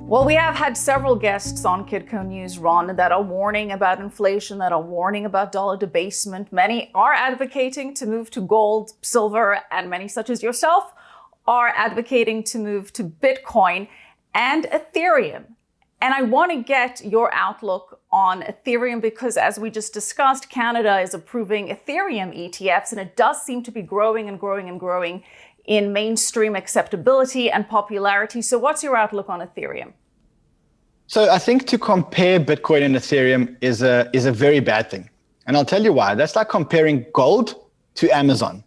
Well, we have had several guests on Kitco News, Ron, that are warning about inflation, that are warning about dollar debasement. Many are advocating to move to gold, silver, and many, such as yourself, are advocating to move to Bitcoin and Ethereum. And I want to get your outlook on Ethereum because, as we just discussed, Canada is approving Ethereum ETFs, and it does seem to be growing and growing and growing in mainstream acceptability and popularity. So what's your outlook on Ethereum? So I think to compare Bitcoin and Ethereum is a very bad thing. And I'll tell you why. That's like comparing gold to Amazon.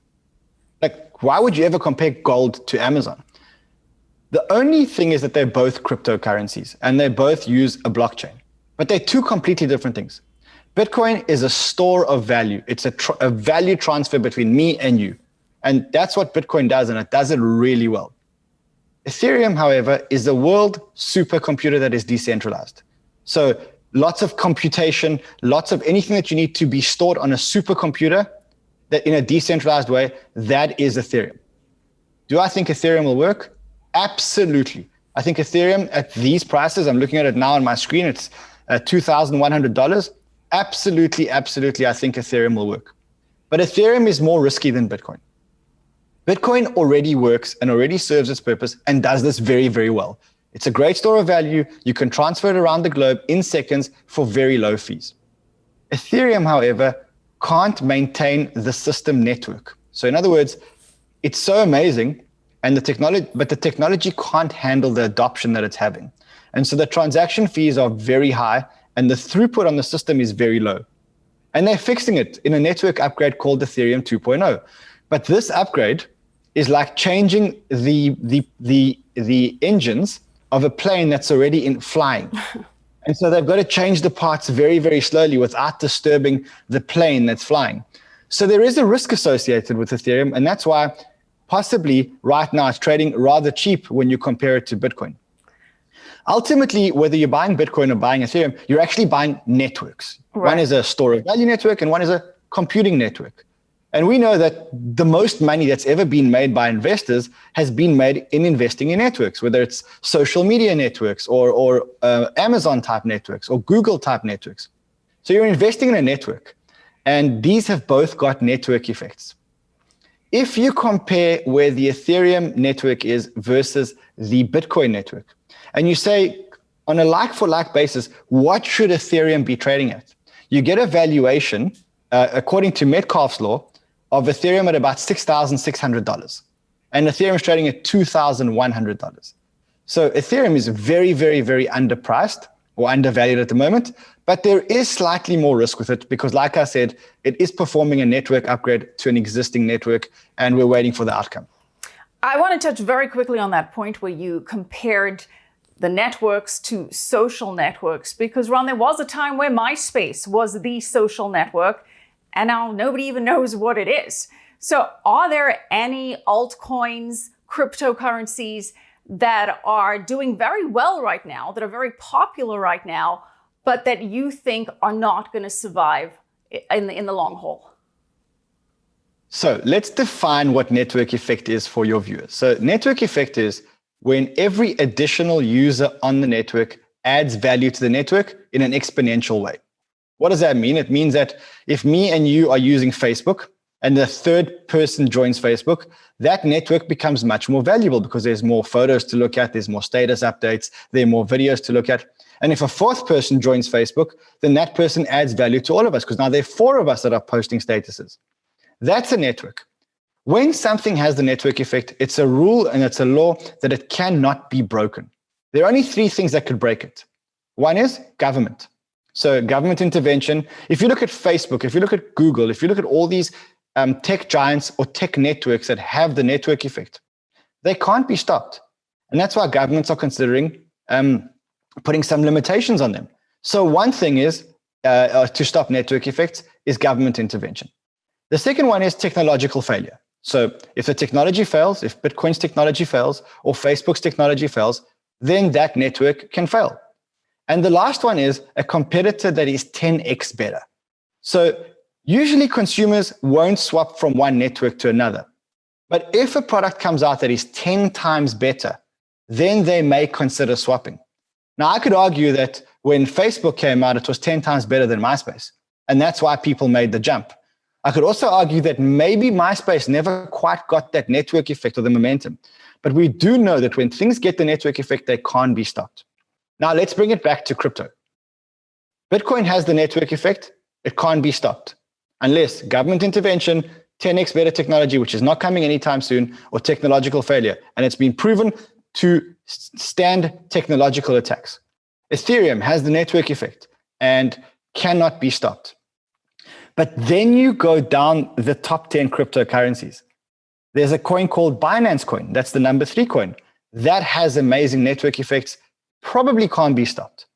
Like, why would you ever compare gold to Amazon? The only thing is that they're both cryptocurrencies and they both use a blockchain, but they're two completely different things. Bitcoin is a store of value. It's a value transfer between me and you. And that's what Bitcoin does, and it does it really well. Ethereum, however, is a world supercomputer that is decentralized. So lots of computation, lots of anything that you need to be stored on a supercomputer that in a decentralized way, that is Ethereum. Do I think Ethereum will work? Absolutely. I think Ethereum at these prices, I'm looking at it now on my screen, it's $2,100. Absolutely, I think Ethereum will work. But Ethereum is more risky than Bitcoin. Bitcoin already works and already serves its purpose and does this very, very well. It's a great store of value. You can transfer it around the globe in seconds for very low fees. Ethereum, however, can't maintain the system network. So in other words, it's so amazing, and the technology can't handle the adoption that it's having. And so the transaction fees are very high and the throughput on the system is very low. And they're fixing it in a network upgrade called Ethereum 2.0. But this upgrade is like changing the engines of a plane that's already in flying. And so they've got to change the parts very, very slowly without disturbing the plane that's flying. So there is a risk associated with Ethereum, and that's why possibly right now it's trading rather cheap when you compare it to Bitcoin. Ultimately, whether you're buying Bitcoin or buying Ethereum, you're actually buying networks. Right. One is a store of value network and one is a computing network. And we know that the most money that's ever been made by investors has been made in investing in networks, whether it's social media networks or Amazon type networks or Google type networks. So you're investing in a network, and these have both got network effects. If you compare where the Ethereum network is versus the Bitcoin network, and you say on a like for like basis, what should Ethereum be trading at? You get a valuation, according to Metcalfe's law, of Ethereum at about $6,600, and Ethereum is trading at $2,100. So Ethereum is very, very, very underpriced or undervalued at the moment, but there is slightly more risk with it because, like I said, it is performing a network upgrade to an existing network, and we're waiting for the outcome. I want to touch very quickly on that point where you compared the networks to social networks, because, Ron, there was a time where MySpace was the social network, and now nobody even knows what it is. So are there any altcoins, cryptocurrencies that are doing very well right now, that are very popular right now, but that you think are not going to survive in the long haul? So let's define what network effect is for your viewers. So network effect is when every additional user on the network adds value to the network in an exponential way. What does that mean? It means that if me and you are using Facebook and the third person joins Facebook, that network becomes much more valuable because there's more photos to look at, there's more status updates, there are more videos to look at. And if a fourth person joins Facebook, then that person adds value to all of us because now there are four of us that are posting statuses. That's a network. When something has the network effect, it's a rule and it's a law that it cannot be broken. There are only three things that could break it. One is government. So government intervention. If you look at Facebook, if you look at Google, if you look at all these tech giants or tech networks that have the network effect, they can't be stopped. And that's why governments are considering putting some limitations on them. So one thing is to stop network effects is government intervention. The second one is technological failure. So if the technology fails, if Bitcoin's technology fails or Facebook's technology fails, then that network can fail. And the last one is a competitor that is 10x better. So usually consumers won't swap from one network to another. But if a product comes out that is 10 times better, then they may consider swapping. Now, I could argue that when Facebook came out, it was 10 times better than MySpace. And that's why people made the jump. I could also argue that maybe MySpace never quite got that network effect or the momentum. But we do know that when things get the network effect, they can't be stopped. Now, let's bring it back to crypto. Bitcoin has the network effect. It can't be stopped unless government intervention, 10x better technology, which is not coming anytime soon, or technological failure. And it's been proven to stand technological attacks. Ethereum has the network effect and cannot be stopped. But then you go down the top 10 cryptocurrencies. There's a coin called Binance Coin. That's the number 3 coin. That has amazing network effects, probably can't be stopped.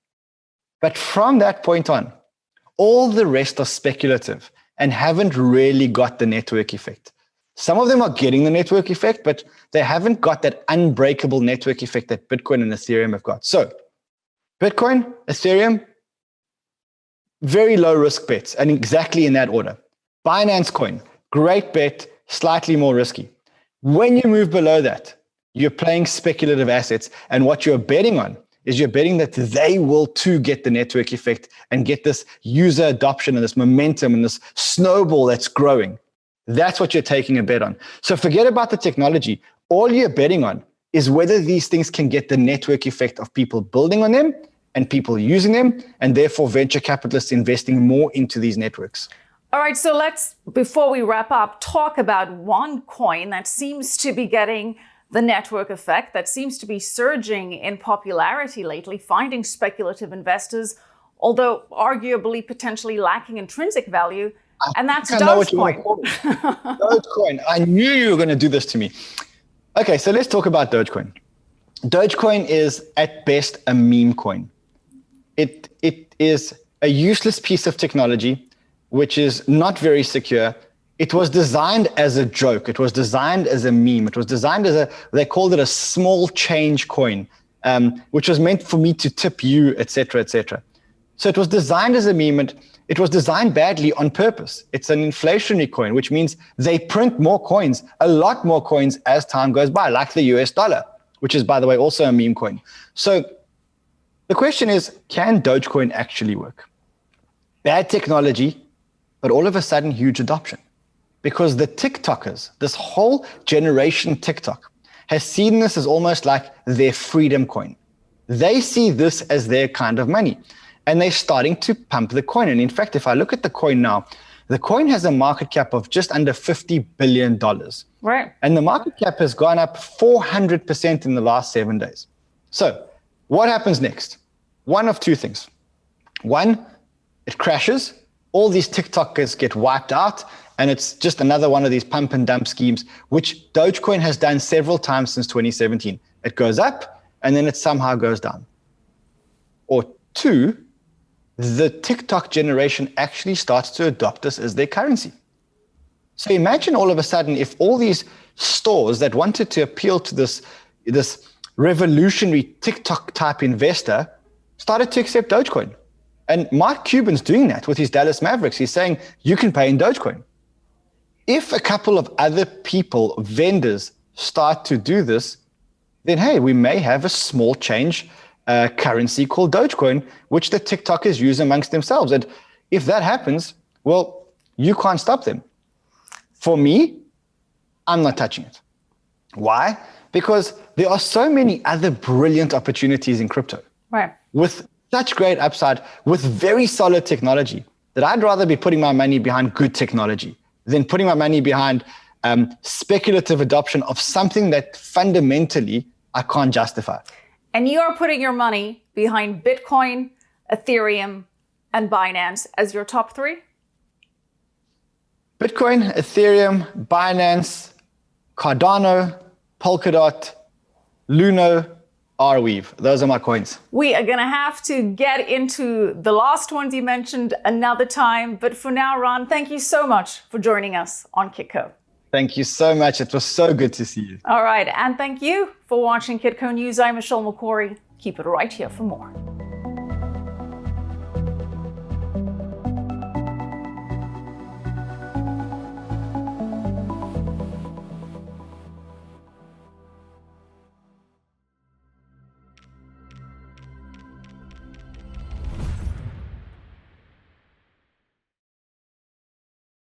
But from that point on, all the rest are speculative and haven't really got the network effect. Some of them are getting the network effect, but they haven't got that unbreakable network effect that Bitcoin and Ethereum have got. So Bitcoin, Ethereum, very low risk bets, and exactly in that order. Binance Coin, great bet, slightly more risky. When you move below that, you're playing speculative assets, and what you're betting on is you're betting that they will too get the network effect and get this user adoption and this momentum and this snowball that's growing. That's what you're taking a bet on. So forget about the technology. All you're betting on is whether these things can get the network effect of people building on them and people using them, and therefore venture capitalists investing more into these networks. All right, so let's, before we wrap up, talk about one coin that seems to be getting the network effect, that seems to be surging in popularity lately, finding speculative investors, although arguably potentially lacking intrinsic value, and that's Dogecoin. Dogecoin. I knew you were going to do this to me. Okay, so let's talk about Dogecoin. Dogecoin is at best a meme coin. It is a useless piece of technology, which is not very secure. It was designed as a joke. It was designed as a meme. It was designed as they called it a small change coin, which was meant for me to tip you, et cetera, et cetera. So it was designed as a meme, and it was designed badly on purpose. It's an inflationary coin, which means they print more coins, a lot more coins as time goes by, like the US dollar, which is, by the way, also a meme coin. So the question is, can Dogecoin actually work? Bad technology, but all of a sudden huge adoption. Because the TikTokers, this whole generation TikTok, has seen this as almost like their freedom coin. They see this as their kind of money. And they're starting to pump the coin. And in fact, if I look at the coin now, the coin has a market cap of just under $50 billion. Right. And the market cap has gone up 400% in the last 7 days. So what happens next? One of two things. One, it crashes. All these TikTokers get wiped out. And it's just another one of these pump and dump schemes, which Dogecoin has done several times since 2017. It goes up and then it somehow goes down. Or two, the TikTok generation actually starts to adopt this as their currency. So imagine all of a sudden if all these stores that wanted to appeal to this revolutionary TikTok type investor started to accept Dogecoin. And Mark Cuban's doing that with his Dallas Mavericks. He's saying, you can pay in Dogecoin. If a couple of other people, vendors, start to do this, then hey, we may have a small change currency called Dogecoin, which the TikTokers use amongst themselves. And if that happens, well, you can't stop them. For me, I'm not touching it. Why? Because there are so many other brilliant opportunities in crypto. Right. With such great upside, with very solid technology, that I'd rather be putting my money behind good technology than putting my money behind speculative adoption of something that fundamentally I can't justify. And you are putting your money behind Bitcoin, Ethereum, and Binance as your top three? Bitcoin, Ethereum, Binance, Cardano, Polkadot, Luno, Arweave. Those are my coins. We are going to have to get into the last ones you mentioned another time. But for now, Ron, thank you so much for joining us on Kitco. Thank you so much. It was so good to see you. All right. And thank you for watching Kitco News. I'm Michelle Makori. Keep it right here for more.